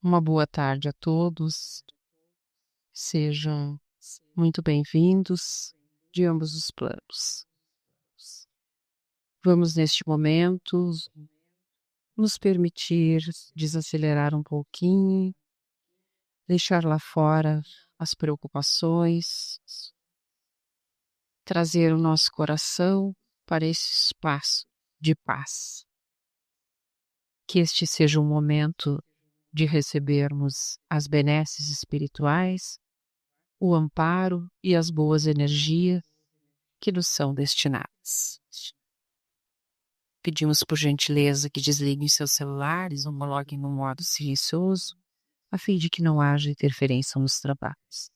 Uma boa tarde a todos. Sejam muito bem-vindos de ambos os planos. Vamos, neste momento, nos permitir desacelerar um pouquinho, deixar lá fora as preocupações, trazer o nosso coração para esse espaço de paz. Que este seja um momento de recebermos as benesses espirituais, o amparo e as boas energias que nos são destinadas. Pedimos por gentileza que desliguem seus celulares ou coloquem no modo silencioso, a fim de que não haja interferência nos trabalhos.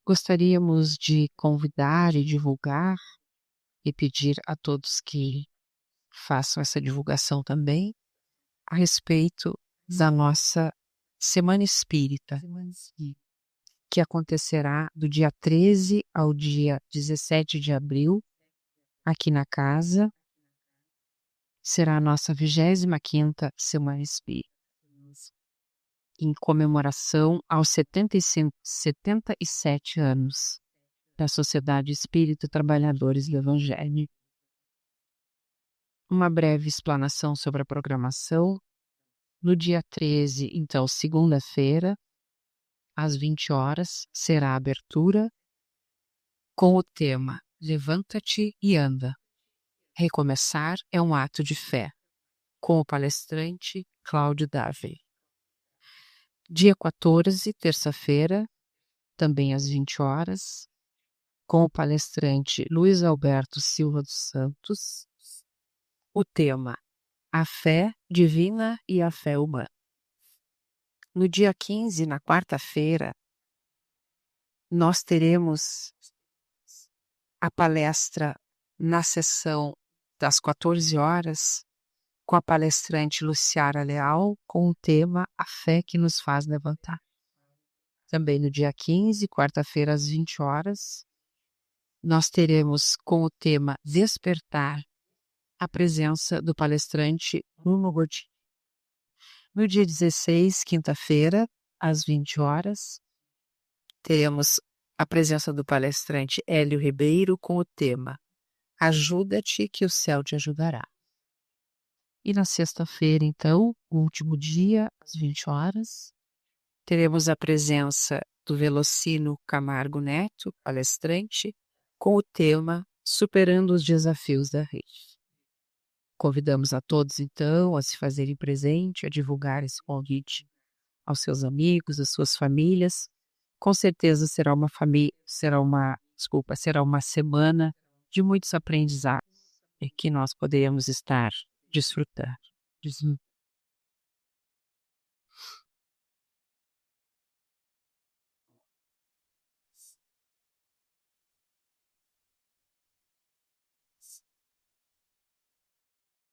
Gostaríamos de convidar e divulgar e pedir a todos que façam essa divulgação também a respeito da nossa Semana Espírita, que acontecerá do dia 13 ao dia 17 de abril, aqui na casa. Será a nossa 25ª Semana Espírita, em comemoração aos 77 anos da Sociedade Espírita Trabalhadores do Evangelho. Uma breve explanação sobre a programação. No dia 13, então, segunda-feira, às 20 horas, será a abertura com o tema Levanta-te e anda. Recomeçar é um ato de fé, com o palestrante Cláudio Davey. Dia 14, terça-feira, também às 20 horas, com o palestrante Luiz Alberto Silva dos Santos, o tema A Fé Divina e a Fé Humana. No dia 15, na quarta-feira, nós teremos a palestra na sessão das 14 horas, com a palestrante Luciara Leal, com o tema A Fé que nos faz levantar. Também no dia 15, quarta-feira, às 20 horas, nós teremos com o tema Despertar a presença do palestrante Bruno Gordini. No dia 16, quinta-feira, às 20 horas, teremos a presença do palestrante Hélio Ribeiro com o tema Ajuda-te que o céu te ajudará. E na sexta-feira, então, o último dia, às 20 horas, teremos a presença do Velocino Camargo Neto, palestrante, com o tema Superando os Desafios da Rede. Convidamos a todos, então, a se fazerem presente, a divulgar esse convite aos seus amigos, às suas famílias. Com certeza será uma semana de muitos aprendizados e que nós poderemos estar desfrutando.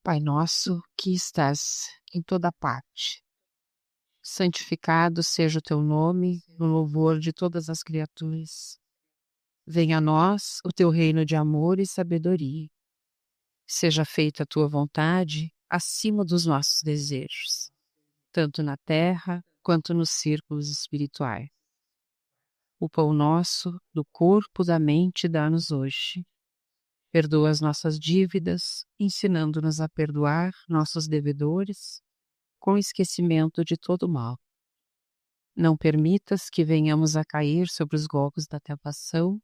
Pai nosso que estás em toda parte, santificado seja o teu nome, no louvor de todas as criaturas. Venha a nós o teu reino de amor e sabedoria. Seja feita a tua vontade acima dos nossos desejos, tanto na terra quanto nos círculos espirituais. O pão nosso, do corpo, da mente, dá-nos hoje. Perdoa as nossas dívidas, ensinando-nos a perdoar nossos devedores, com esquecimento de todo mal. Não permitas que venhamos a cair sobre os golpes da tentação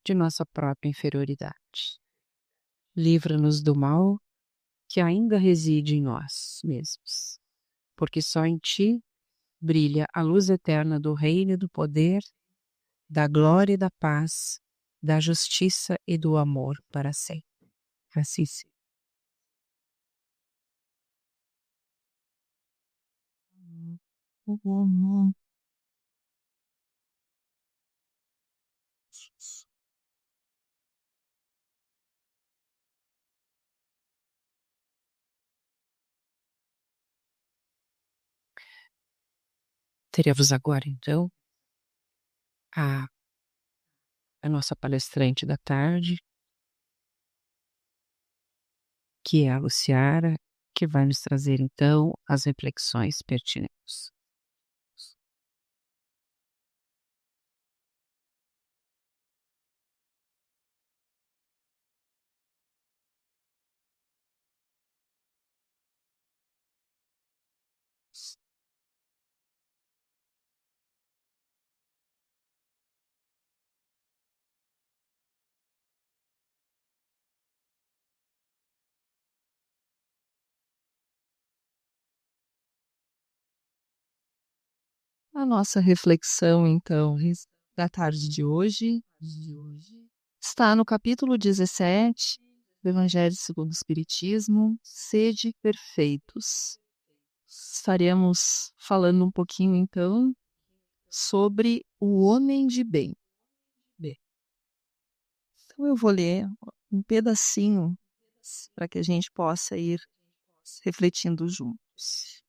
de nossa própria inferioridade. Livra-nos do mal que ainda reside em nós mesmos, porque só em Ti brilha a luz eterna do reino e do poder, da glória e da paz, da justiça e do amor para sempre. Assim seja. Teremos agora, então, a nossa palestrante da tarde, que é a Luciara, que vai nos trazer, então, as reflexões pertinentes. A nossa reflexão, então, da tarde de hoje está no capítulo 17 do Evangelho segundo o Espiritismo, Sede perfeitos. Estaremos falando um pouquinho, então, sobre o homem de bem. Então, eu vou ler um pedacinho para que a gente possa ir refletindo juntos.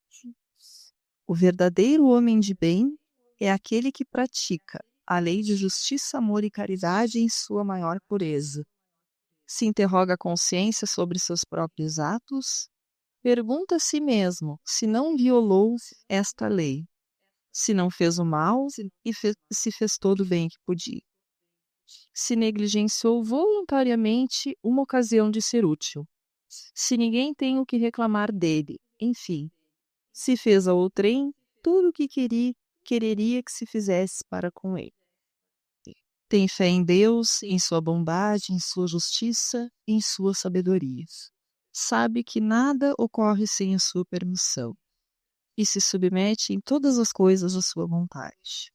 O verdadeiro homem de bem é aquele que pratica a lei de justiça, amor e caridade em sua maior pureza. Se interroga a consciência sobre seus próprios atos, pergunta a si mesmo se não violou esta lei, se não fez o mal e se fez todo o bem que podia, se negligenciou voluntariamente uma ocasião de ser útil, se ninguém tem o que reclamar dele, enfim, se fez a outrem tudo o que quereria que se fizesse para com ele. Tem fé em Deus, em sua bondade, em sua justiça, em sua sabedoria. Sabe que nada ocorre sem a sua permissão e se submete em todas as coisas à sua vontade.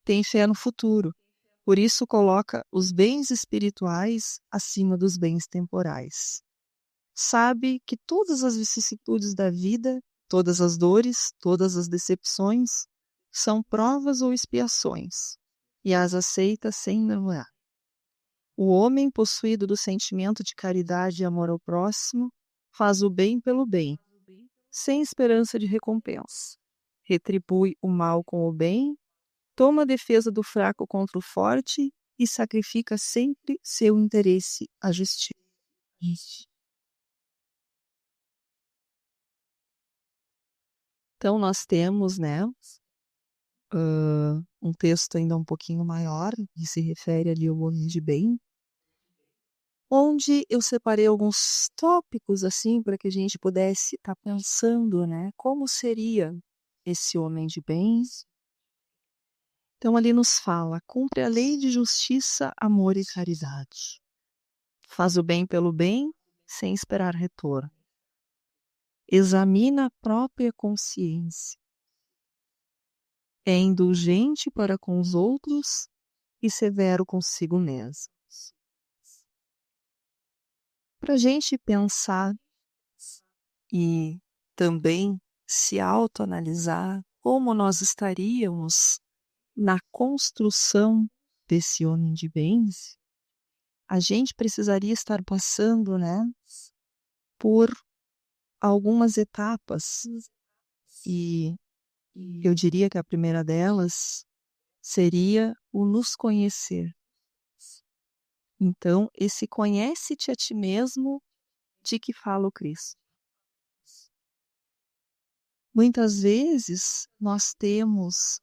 Tem fé no futuro, por isso coloca os bens espirituais acima dos bens temporais. Sabe que todas as vicissitudes da vida, todas as dores, todas as decepções, são provas ou expiações, e as aceita sem murmurar. O homem possuído do sentimento de caridade e amor ao próximo faz o bem pelo bem, sem esperança de recompensa. Retribui o mal com o bem, toma a defesa do fraco contra o forte e sacrifica sempre seu interesse à justiça. Então, nós temos, né, um texto ainda um pouquinho maior, que se refere ali ao homem de bem, onde eu separei alguns tópicos, assim, para que a gente pudesse estar pensando, né, como seria esse homem de bem. Então, ali nos fala, cumpre a lei de justiça, amor e caridade. Faz o bem pelo bem, sem esperar retorno. Examina a própria consciência. É indulgente para com os outros e severo consigo mesmo. Para a gente pensar e também se autoanalisar como nós estaríamos na construção desse homem de bens, a gente precisaria estar passando, né, por algumas etapas. E eu diria que a primeira delas seria o nos conhecer. Então, esse conhece-te a ti mesmo de que fala o Cristo. Muitas vezes nós temos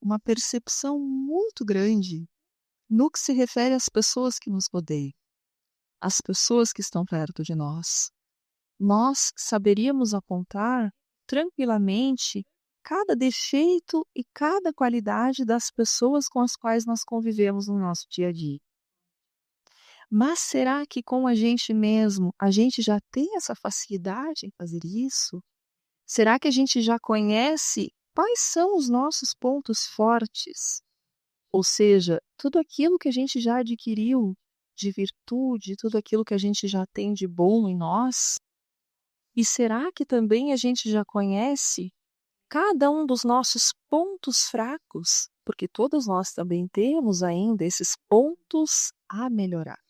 uma percepção muito grande no que se refere às pessoas que nos rodeiam, às pessoas que estão perto de nós. Nós saberíamos apontar tranquilamente cada defeito e cada qualidade das pessoas com as quais nós convivemos no nosso dia a dia. Mas será que com a gente mesmo, a gente já tem essa facilidade em fazer isso? Será que a gente já conhece quais são os nossos pontos fortes? Ou seja, tudo aquilo que a gente já adquiriu de virtude, tudo aquilo que a gente já tem de bom em nós? E será que também a gente já conhece cada um dos nossos pontos fracos? Porque todos nós também temos ainda esses pontos a melhorar.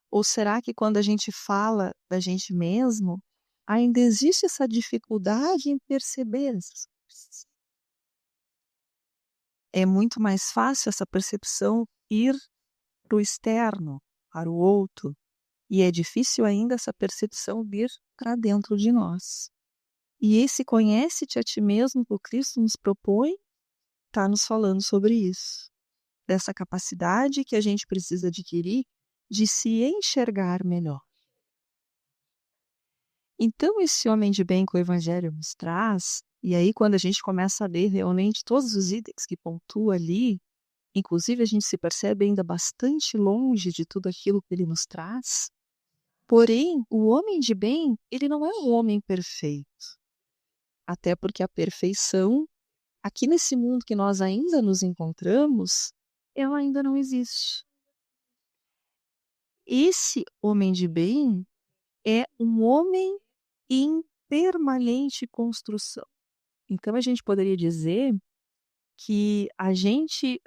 Ou será que quando a gente fala da gente mesmo, ainda existe essa dificuldade em perceber essas coisas? É muito mais fácil essa percepção ir para o externo, para o outro, e é difícil ainda essa percepção vir para dentro de nós. E esse conhece-te a ti mesmo que o Cristo nos propõe, está nos falando sobre isso. Dessa capacidade que a gente precisa adquirir de se enxergar melhor. Então, esse homem de bem que o Evangelho nos traz, e aí quando a gente começa a ler realmente todos os itens que pontua ali, inclusive a gente se percebe ainda bastante longe de tudo aquilo que ele nos traz. Porém, o homem de bem, ele não é um homem perfeito. Até porque a perfeição, aqui nesse mundo que nós ainda nos encontramos, ela ainda não existe. Esse homem de bem é um homem em permanente construção. Então a gente poderia dizer que a gente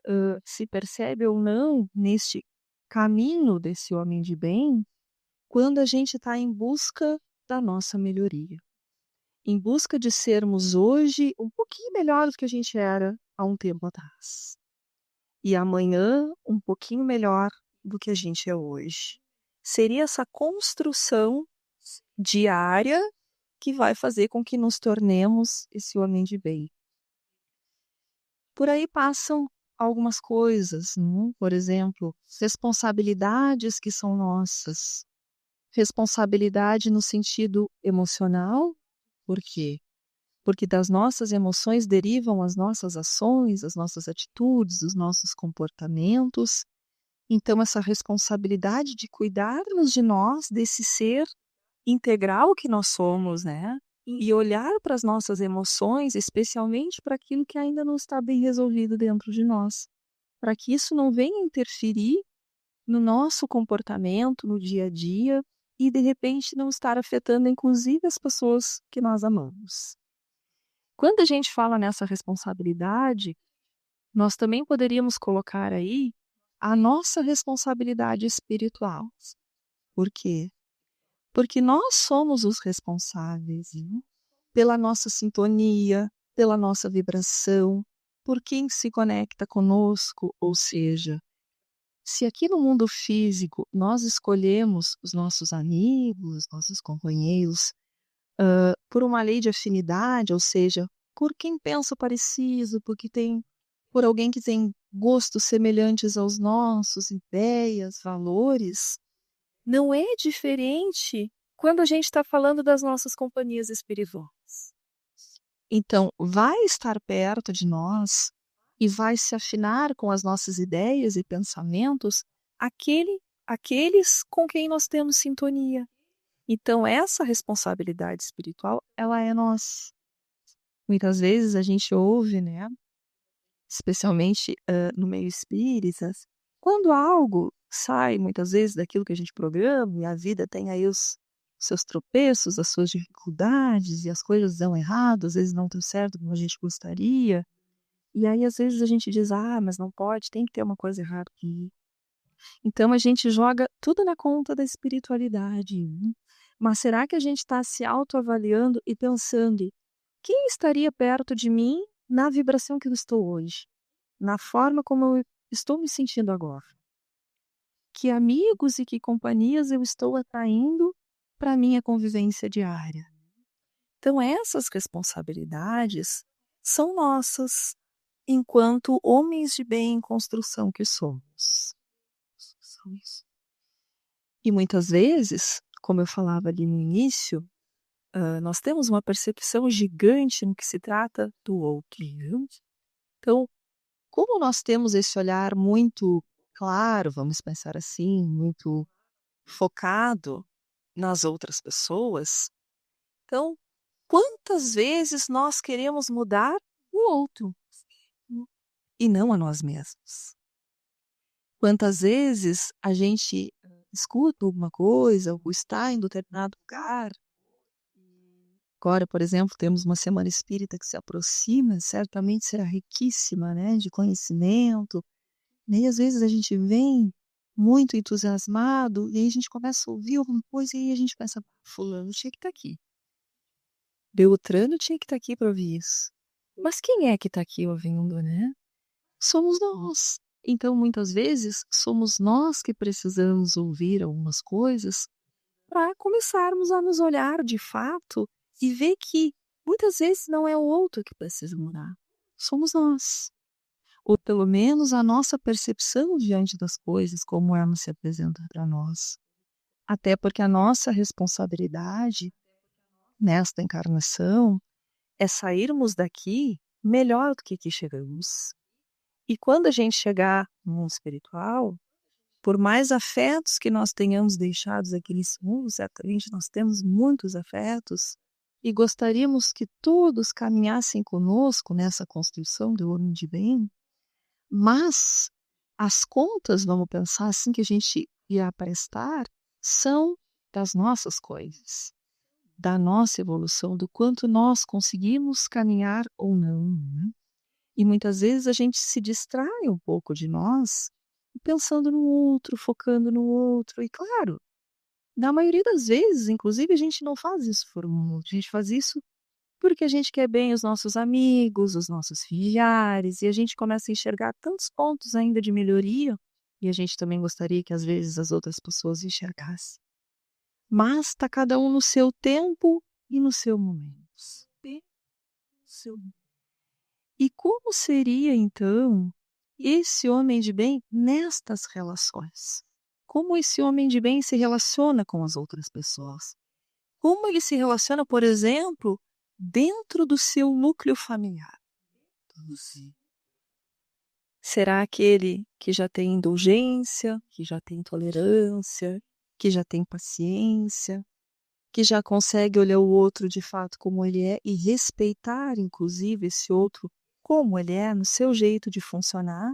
se percebe ou não neste caminho desse homem de bem quando a gente está em busca da nossa melhoria. Em busca de sermos hoje um pouquinho melhor do que a gente era há um tempo atrás. E amanhã um pouquinho melhor do que a gente é hoje. Seria essa construção diária que vai fazer com que nos tornemos esse homem de bem. Por aí passam algumas coisas, né? Por exemplo, responsabilidades que são nossas. Responsabilidade no sentido emocional. Por quê? Porque das nossas emoções derivam as nossas ações, as nossas atitudes, os nossos comportamentos. Então, essa responsabilidade de cuidarmos de nós, desse ser integral que nós somos, né? E olhar para as nossas emoções, especialmente para aquilo que ainda não está bem resolvido dentro de nós, para que isso não venha interferir no nosso comportamento, no dia a dia, e de repente não estar afetando, inclusive, as pessoas que nós amamos. Quando a gente fala nessa responsabilidade, nós também poderíamos colocar aí a nossa responsabilidade espiritual. Por quê? Porque nós somos os responsáveis, né? Pela nossa sintonia, pela nossa vibração, por quem se conecta conosco, ou seja, se aqui no mundo físico nós escolhemos os nossos amigos, nossos companheiros, por uma lei de afinidade, ou seja, por quem pensa parecido, por alguém que tem gostos semelhantes aos nossos, ideias, valores, não é diferente quando a gente está falando das nossas companhias espirituais. Então, vai estar perto de nós e vai se afinar com as nossas ideias e pensamentos aqueles com quem nós temos sintonia. Então, essa responsabilidade espiritual, ela é nossa. Muitas vezes a gente ouve, né, especialmente no meio espírita, quando algo sai muitas vezes daquilo que a gente programa e a vida tem aí os seus tropeços, as suas dificuldades e as coisas dão errado, às vezes não dão certo como a gente gostaria. E aí às vezes a gente diz, mas não pode, tem que ter uma coisa errada aqui. Então a gente joga tudo na conta da espiritualidade, né? Mas será que a gente está se autoavaliando e pensando quem estaria perto de mim na vibração que eu estou hoje? Na forma como eu estou me sentindo agora? Que amigos e que companhias eu estou atraindo para a minha convivência diária? Então essas responsabilidades são nossas, enquanto homens de bem em construção que somos. E muitas vezes, como eu falava ali no início, nós temos uma percepção gigante no que se trata do outro. Então, como nós temos esse olhar muito claro, vamos pensar assim, muito focado nas outras pessoas, então, quantas vezes nós queremos mudar o outro e não a nós mesmos? Quantas vezes a gente escuta alguma coisa ou está em determinado lugar. Agora, por exemplo, temos uma semana espírita que se aproxima, certamente será riquíssima, né, de conhecimento. E às vezes a gente vem muito entusiasmado e aí a gente começa a ouvir alguma coisa e aí a gente pensa, fulano tinha que estar aqui. Beltrano tinha que estar aqui para ouvir isso. Mas quem é que está aqui ouvindo, né? Somos nós. Então, muitas vezes, somos nós que precisamos ouvir algumas coisas para começarmos a nos olhar de fato e ver que muitas vezes não é o outro que precisa mudar, somos nós. Ou pelo menos a nossa percepção diante das coisas, como elas se apresentam para nós. Até porque a nossa responsabilidade nesta encarnação é sairmos daqui melhor do que aqui chegamos. E quando a gente chegar no mundo espiritual, por mais afetos que nós tenhamos deixados aqui nesse mundo, certamente nós temos muitos afetos, e gostaríamos que todos caminhassem conosco nessa construção do homem de bem, mas as contas, vamos pensar assim, que a gente irá prestar, são das nossas coisas, da nossa evolução, do quanto nós conseguimos caminhar ou não, né? E muitas vezes a gente se distrai um pouco de nós, pensando no outro, focando no outro. E claro, na maioria das vezes, inclusive, a gente não faz isso por um outro, a gente faz isso porque a gente quer bem os nossos amigos, os nossos familiares, e a gente começa a enxergar tantos pontos ainda de melhoria, e a gente também gostaria que às vezes as outras pessoas enxergassem. Mas está cada um no seu tempo e no seu momento. E como seria, então, esse homem de bem nestas relações? Como esse homem de bem se relaciona com as outras pessoas? Como ele se relaciona, por exemplo, dentro do seu núcleo familiar? Será aquele que já tem indulgência, que já tem tolerância, que já tem paciência, que já consegue olhar o outro de fato como ele é e respeitar, inclusive, esse outro como ele é, no seu jeito de funcionar?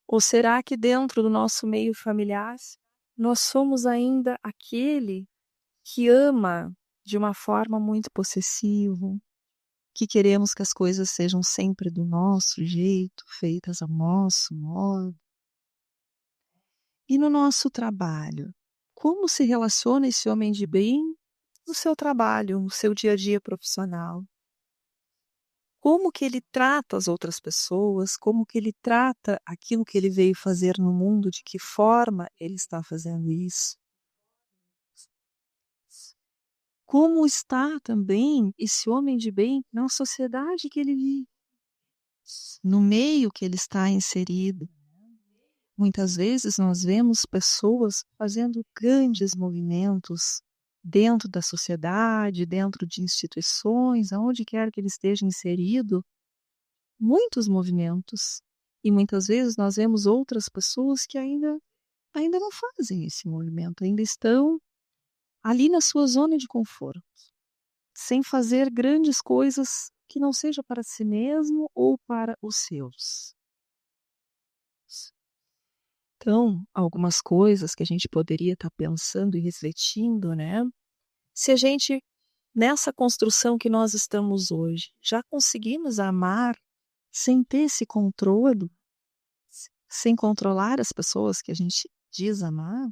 Ou será que dentro do nosso meio familiar nós somos ainda aquele que ama de uma forma muito possessiva, que queremos que as coisas sejam sempre do nosso jeito, feitas ao nosso modo? E no nosso trabalho, como se relaciona esse homem de bem no seu trabalho, no seu dia a dia profissional? Como que ele trata as outras pessoas, como que ele trata aquilo que ele veio fazer no mundo, de que forma ele está fazendo isso? Como está também esse homem de bem na sociedade que ele vive, no meio que ele está inserido? Muitas vezes nós vemos pessoas fazendo grandes movimentos dentro da sociedade, dentro de instituições, aonde quer que ele esteja inserido, muitos movimentos. E muitas vezes nós vemos outras pessoas que ainda não fazem esse movimento, ainda estão ali na sua zona de conforto, sem fazer grandes coisas que não seja para si mesmo ou para os seus. Então, algumas coisas que a gente poderia estar pensando e refletindo, né? Se a gente, nessa construção que nós estamos hoje, já conseguimos amar sem ter esse controle, sem controlar as pessoas que a gente diz amar,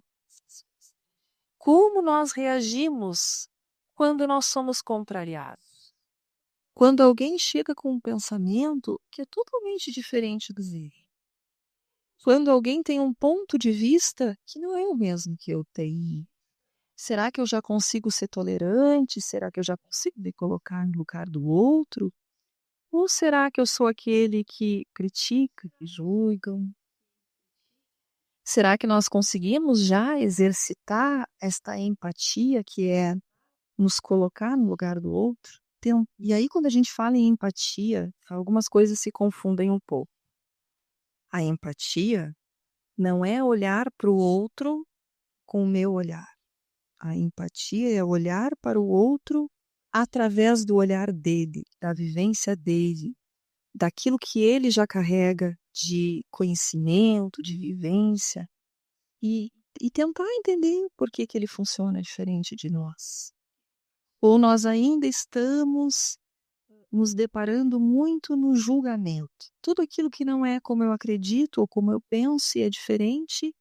como nós reagimos quando nós somos contrariados? Quando alguém chega com um pensamento que é totalmente diferente do dele. Quando alguém tem um ponto de vista que não é o mesmo que eu tenho. Será que eu já consigo ser tolerante? Será que eu já consigo me colocar no lugar do outro? Ou será que eu sou aquele que critica, que julga? Será que nós conseguimos já exercitar esta empatia, que é nos colocar no lugar do outro? E aí, quando a gente fala em empatia, algumas coisas se confundem um pouco. A empatia não é olhar para o outro com o meu olhar. A empatia é olhar para o outro através do olhar dele, da vivência dele, daquilo que ele já carrega de conhecimento, de vivência, e tentar entender por que ele funciona diferente de nós. Ou nós ainda estamos nos deparando muito no julgamento. Tudo aquilo que não é como eu acredito ou como eu penso e é diferente,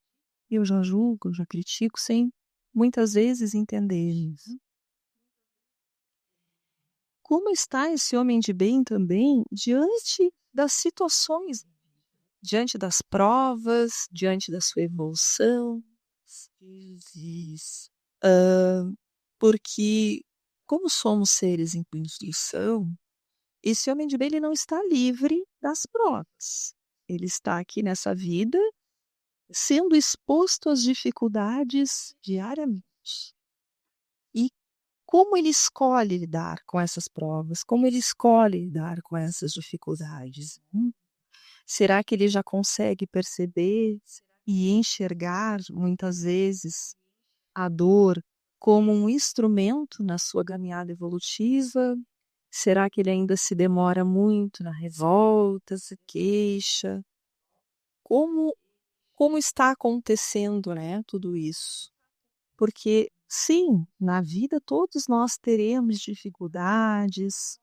eu já julgo, já critico, sem muitas vezes entender isso. Como está esse homem de bem também diante das situações, diante das provas, diante da sua evolução? Porque, como somos seres em construção, esse homem de bem ele não está livre das provas. Ele está aqui nessa vida sendo exposto às dificuldades diariamente. E como ele escolhe lidar com essas provas? Como ele escolhe lidar com essas dificuldades? Será que ele já consegue perceber e enxergar, muitas vezes, a dor como um instrumento na sua caminhada evolutiva? Será que ele ainda se demora muito na revolta, se queixa? Como está acontecendo, né, tudo isso? Porque, sim, na vida todos nós teremos dificuldades,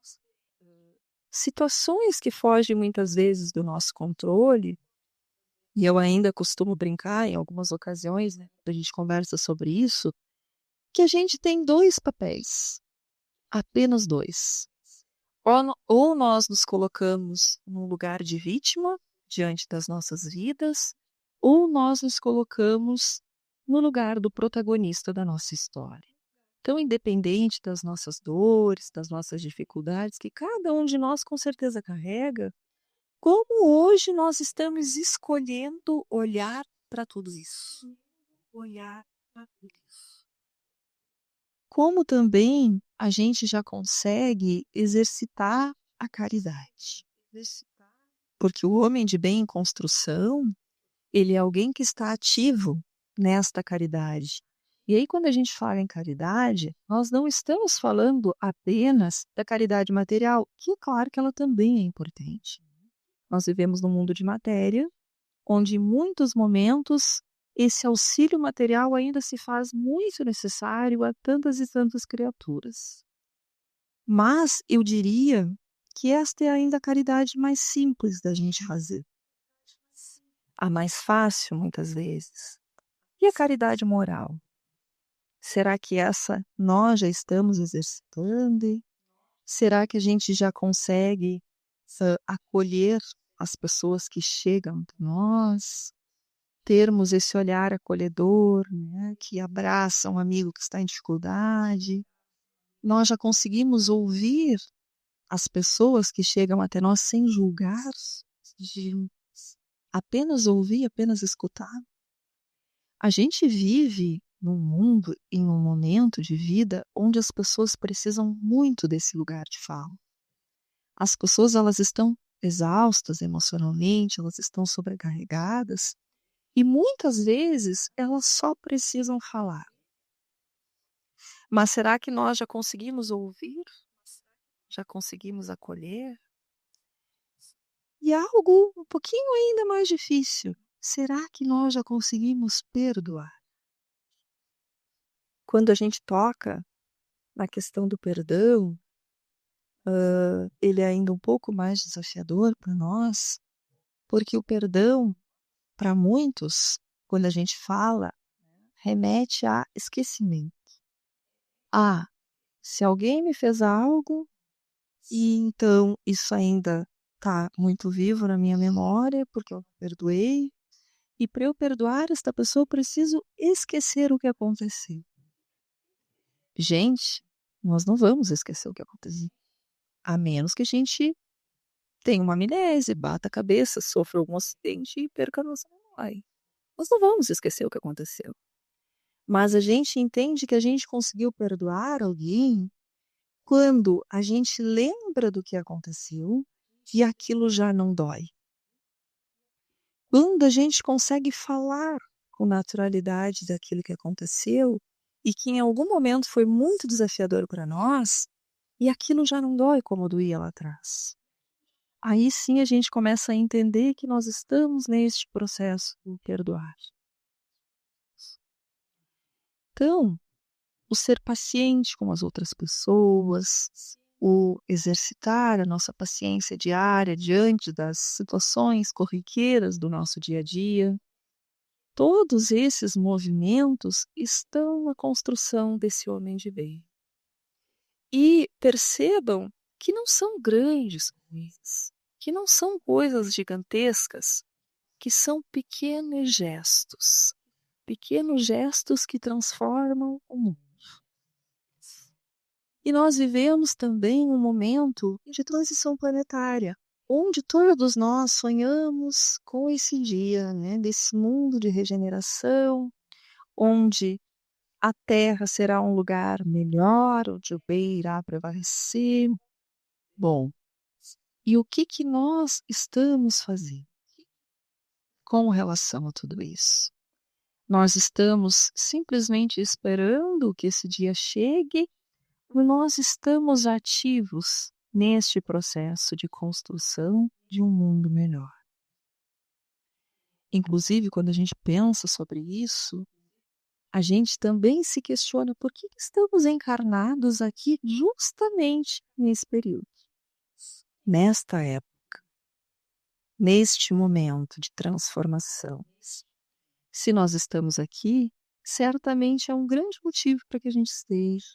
situações que fogem muitas vezes do nosso controle, e eu ainda costumo brincar em algumas ocasiões, né, quando a gente conversa sobre isso, que a gente tem 2 papéis, apenas 2. Ou nós nos colocamos num lugar de vítima diante das nossas vidas, ou nós nos colocamos no lugar do protagonista da nossa história. Então, independente das nossas dores, das nossas dificuldades, que cada um de nós com certeza carrega, como hoje nós estamos escolhendo olhar para tudo isso? Olhar para tudo isso. Como também a gente já consegue exercitar a caridade. Porque o homem de bem em construção, ele é alguém que está ativo nesta caridade. E aí, quando a gente fala em caridade, nós não estamos falando apenas da caridade material, que é claro que ela também é importante. Nós vivemos num mundo de matéria, onde em muitos momentos esse auxílio material ainda se faz muito necessário a tantas e tantas criaturas. Mas eu diria que esta é ainda a caridade mais simples da gente fazer. A mais fácil, muitas vezes. E a caridade moral? Será que essa nós já estamos exercitando? Será que a gente já consegue acolher as pessoas que chegam até nós? Termos esse olhar acolhedor, né, que abraça um amigo que está em dificuldade? Nós já conseguimos ouvir as pessoas que chegam até nós sem julgar, de apenas ouvir, apenas escutar? A gente vive num mundo, em um momento de vida, onde as pessoas precisam muito desse lugar de fala. As pessoas, elas estão exaustas emocionalmente, elas estão sobrecarregadas, e muitas vezes elas só precisam falar. Mas será que nós já conseguimos ouvir? Já conseguimos acolher? E algo um pouquinho ainda mais difícil, será que nós já conseguimos perdoar? Quando a gente toca na questão do perdão, ele é ainda um pouco mais desafiador para nós, porque o perdão, para muitos, quando a gente fala, remete a esquecimento. Ah, se alguém me fez algo e então isso ainda está muito vivo na minha memória, porque eu perdoei, e para eu perdoar esta pessoa eu preciso esquecer o que aconteceu. Gente, nós não vamos esquecer o que aconteceu, a menos que a gente tenha uma amnésia, bata a cabeça, sofra algum acidente e perca a nossa memória. Nós não vamos esquecer o que aconteceu. Mas a gente entende que a gente conseguiu perdoar alguém quando a gente lembra do que aconteceu e aquilo já não dói. Quando a gente consegue falar com naturalidade daquilo que aconteceu e que em algum momento foi muito desafiador para nós e aquilo já não dói como doía lá atrás. Aí sim a gente começa a entender que nós estamos neste processo de perdoar. Então, o ser paciente com as outras pessoas, o exercitar a nossa paciência diária diante das situações corriqueiras do nosso dia a dia, todos esses movimentos estão na construção desse homem de bem. E percebam que não são grandes coisas, que não são coisas gigantescas, que são pequenos gestos. pequenos gestos que transformam o mundo. E nós vivemos também um momento de transição planetária, onde todos nós sonhamos com esse dia, né, desse mundo de regeneração, onde a Terra será um lugar melhor, onde o bem irá prevalecer. Bom, e o que nós estamos fazendo com relação a tudo isso? Nós estamos simplesmente esperando que esse dia chegue ou nós estamos ativos neste processo de construção de um mundo melhor? Inclusive, quando a gente pensa sobre isso, a gente também se questiona por que estamos encarnados aqui justamente nesse período, nesta época, neste momento de transformação. Se nós estamos aqui, certamente é um grande motivo para que a gente esteja.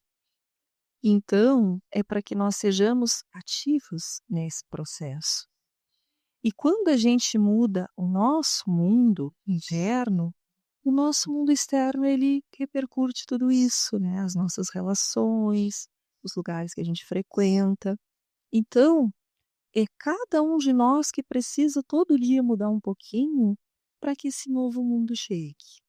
Então, é para que nós sejamos ativos nesse processo. E quando a gente muda o nosso mundo interno, o nosso mundo externo ele repercute tudo isso, né? As nossas relações, os lugares que a gente frequenta. Então, é cada um de nós que precisa todo dia mudar um pouquinho para que esse novo mundo chegue.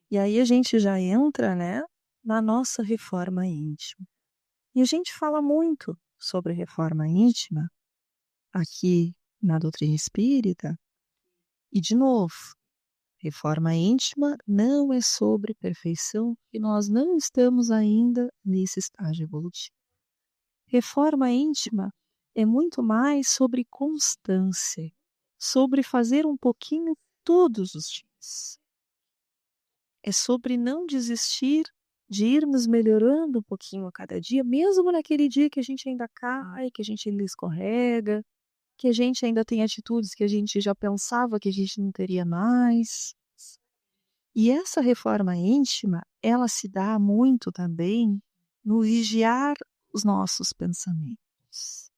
E aí a gente já entra, né, na nossa reforma íntima. E a gente fala muito sobre reforma íntima aqui na doutrina espírita. E, de novo, reforma íntima não é sobre perfeição e nós não estamos ainda nesse estágio evolutivo. Reforma íntima é muito mais sobre constância, sobre fazer um pouquinho todos os dias. É sobre não desistir de irmos melhorando um pouquinho a cada dia, mesmo naquele dia que a gente ainda cai, que a gente ainda escorrega, que a gente ainda tem atitudes que a gente já pensava que a gente não teria mais. E essa reforma íntima, ela se dá muito também no vigiar os nossos pensamentos.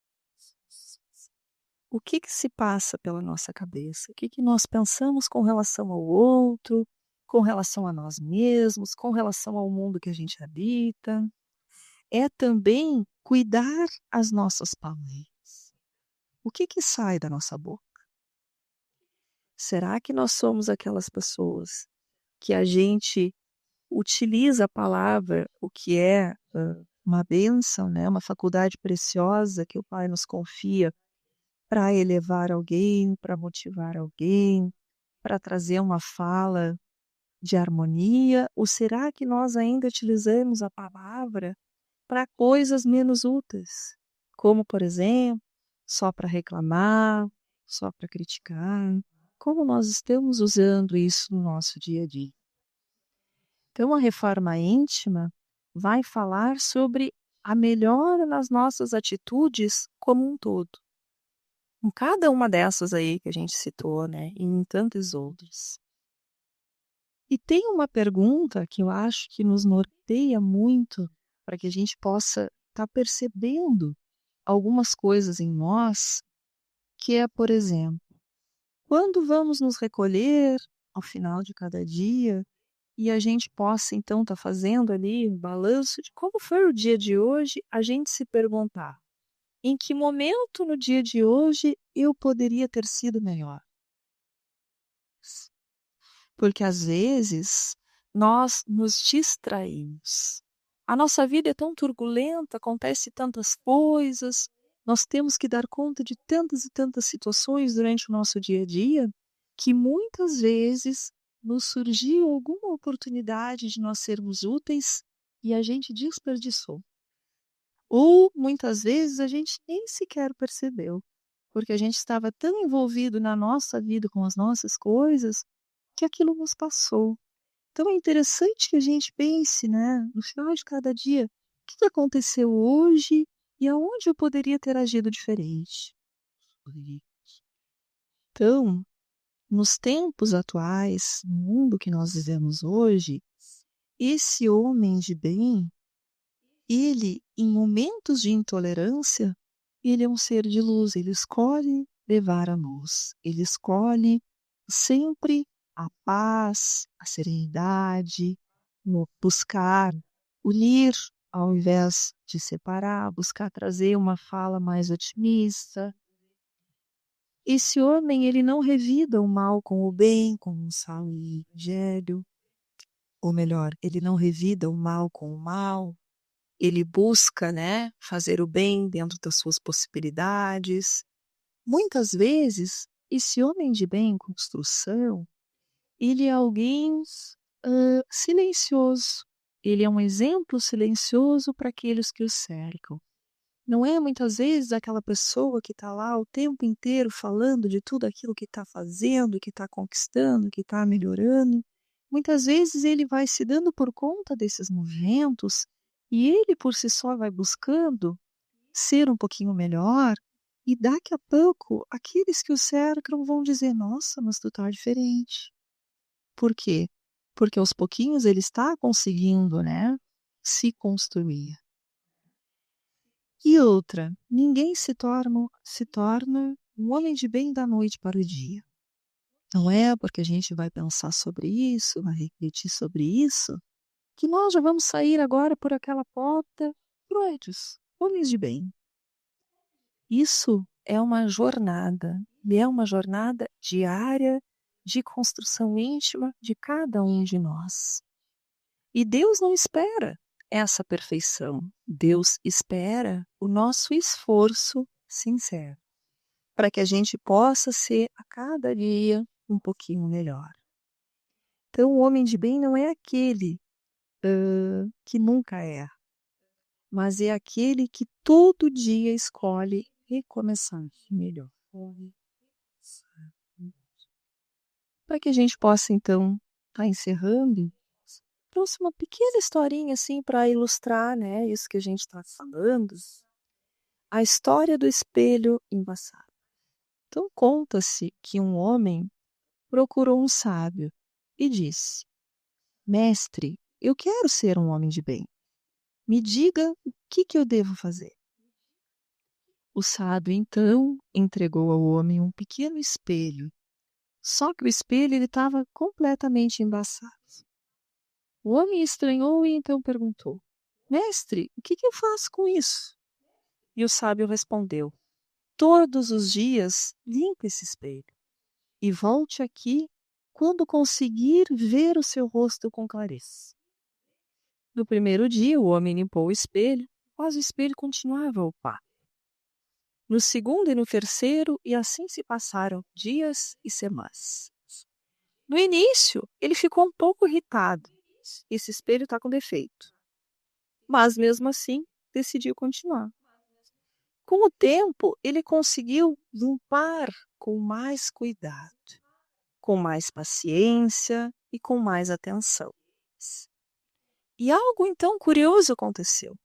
O que se passa pela nossa cabeça? O que nós pensamos com relação ao outro, com relação a nós mesmos, com relação ao mundo que a gente habita? É também cuidar as nossas palavras. O que sai da nossa boca? Será que nós somos aquelas pessoas que a gente utiliza a palavra, o que é uma bênção, né? Uma faculdade preciosa que o Pai nos confia para elevar alguém, para motivar alguém, para trazer uma fala de harmonia? Ou será que nós ainda utilizamos a palavra para coisas menos úteis? Como, por exemplo, só para reclamar, só para criticar? Como nós estamos usando isso no nosso dia a dia? Então, a reforma íntima vai falar sobre a melhora nas nossas atitudes como um todo. Em cada uma dessas aí que a gente citou, né? E em tantas outras. E tem uma pergunta que eu acho que nos norteia muito para que a gente possa estar percebendo algumas coisas em nós, que é, por exemplo, quando vamos nos recolher ao final de cada dia e a gente possa então estar fazendo ali um balanço de como foi o dia de hoje, a gente se perguntar: em que momento no dia de hoje eu poderia ter sido melhor? Porque às vezes nós nos distraímos. A nossa vida é tão turbulenta, acontece tantas coisas, nós temos que dar conta de tantas e tantas situações durante o nosso dia a dia, que muitas vezes nos surgiu alguma oportunidade de nós sermos úteis e a gente desperdiçou. Ou muitas vezes a gente nem sequer percebeu, porque a gente estava tão envolvido na nossa vida com as nossas coisas que aquilo nos passou. Então é interessante que a gente pense, né, no final de cada dia, o que aconteceu hoje e aonde eu poderia ter agido diferente. Então, nos tempos atuais, no mundo que nós vivemos hoje, esse homem de bem, ele, em momentos de intolerância, ele é um ser de luz, ele escolhe levar a luz, ele escolhe sempre a paz, a serenidade, no buscar unir ao invés de separar, buscar trazer uma fala mais otimista. Esse homem, ele não revida o mal com o bem, como o Salmo e o Evangelho, ou melhor, ele não revida o mal com o mal. Ele busca, né, fazer o bem dentro das suas possibilidades. Muitas vezes, esse homem de bem em construção, ele é alguém silencioso. Ele é um exemplo silencioso para aqueles que o cercam. Não é muitas vezes aquela pessoa que está lá o tempo inteiro falando de tudo aquilo que está fazendo, que está conquistando, que está melhorando. Muitas vezes ele vai se dando por conta desses movimentos e ele por si só vai buscando ser um pouquinho melhor. E daqui a pouco, aqueles que o cercam vão dizer: Nossa, mas tu tá diferente. Por quê? Porque aos pouquinhos ele está conseguindo, né, se construir. E outra, ninguém se torna um homem de bem da noite para o dia. Não é porque a gente vai pensar sobre isso, vai refletir sobre isso, que nós já vamos sair agora por aquela porta prontos, homens de bem. Isso é uma jornada, e é uma jornada diária de construção íntima de cada um de nós. E Deus não espera essa perfeição. Deus espera o nosso esforço sincero, para que a gente possa ser a cada dia um pouquinho melhor. Então, o homem de bem não é aquele que nunca erra, mas é aquele que todo dia escolhe recomeçar melhor. Para que a gente possa, então, estar encerrando, trouxe uma pequena historinha assim para ilustrar, né, isso que a gente está falando. A história do espelho embaçado. Então, conta-se que um homem procurou um sábio e disse: Mestre, eu quero ser um homem de bem. Me diga o que eu devo fazer. O sábio, então, entregou ao homem um pequeno espelho. Só que o espelho estava completamente embaçado. O homem estranhou e então perguntou: Mestre, o que eu faço com isso? E o sábio respondeu: Todos os dias limpe esse espelho e volte aqui quando conseguir ver o seu rosto com clareza. No primeiro dia, o homem limpou o espelho, mas o espelho continuava opaco. No segundo e no terceiro, e assim se passaram dias e semanas. No início, ele ficou um pouco irritado. Esse espelho está com defeito. Mas mesmo assim, decidiu continuar. Com o tempo, ele conseguiu limpar com mais cuidado, com mais paciência e com mais atenção. E algo então curioso aconteceu.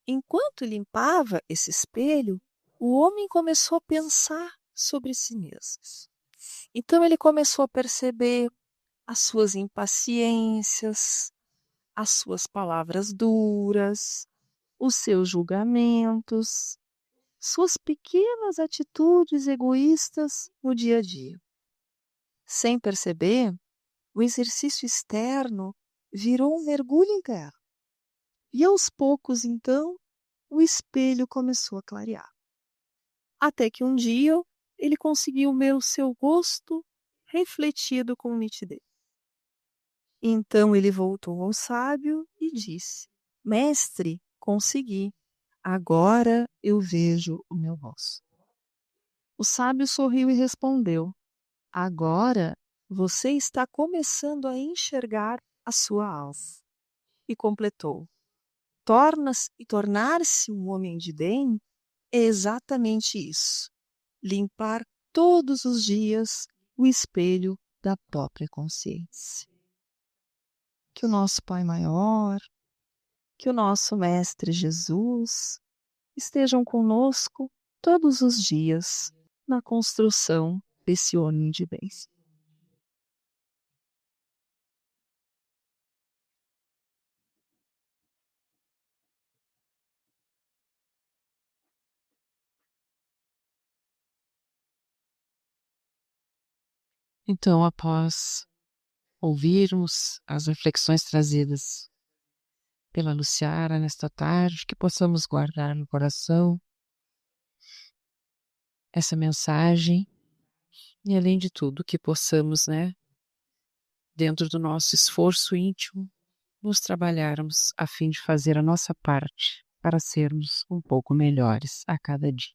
Enquanto limpava esse espelho, o homem começou a pensar sobre si mesmo. Então ele começou a perceber as suas impaciências, as suas palavras duras, os seus julgamentos, suas pequenas atitudes egoístas no dia a dia. Sem perceber, o exercício externo virou um mergulho interno. E aos poucos, então, o espelho começou a clarear. Até que um dia ele conseguiu ver o seu rosto refletido com nitidez. Então ele voltou ao sábio e disse: Mestre, consegui. Agora eu vejo o meu rosto. O sábio sorriu e respondeu: Agora você está começando a enxergar a sua alma. E completou: Tornar-se um homem de bem é exatamente isso. Limpar todos os dias o espelho da própria consciência. Que o nosso Pai Maior, que o nosso Mestre Jesus estejam conosco todos os dias na construção desse homem de bem. Então, após ouvirmos as reflexões trazidas pela Luciara nesta tarde, que possamos guardar no coração essa mensagem e, além de tudo, que possamos, dentro do nosso esforço íntimo, nos trabalharmos a fim de fazer a nossa parte para sermos um pouco melhores a cada dia.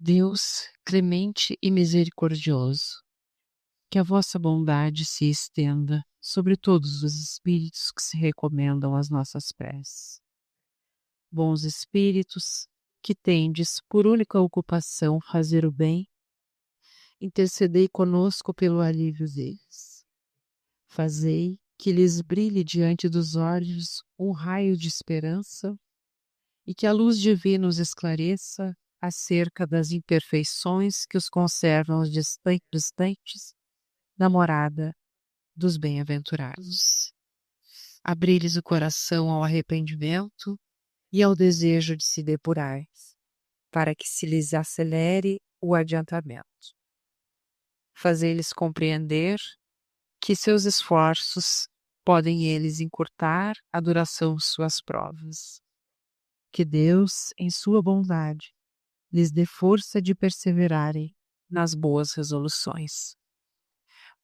Deus, clemente e misericordioso, que a vossa bondade se estenda sobre todos os espíritos que se recomendam às nossas preces. Bons espíritos, que tendes por única ocupação fazer o bem, intercedei conosco pelo alívio deles. Fazei que lhes brilhe diante dos olhos um raio de esperança e que a luz divina os esclareça acerca das imperfeições que os conservam distantes da morada dos bem-aventurados. Abri-lhes o coração ao arrependimento e ao desejo de se depurar, para que se lhes acelere o adiantamento. Fazei-lhes compreender que seus esforços podem eles encurtar a duração de suas provas. Que Deus, em sua bondade, lhes dê força de perseverarem nas boas resoluções.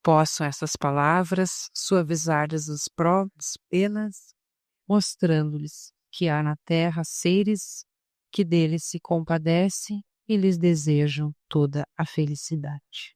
Possam essas palavras suavizar-lhes as provas, penas, mostrando-lhes que há na terra seres que deles se compadecem e lhes desejam toda a felicidade.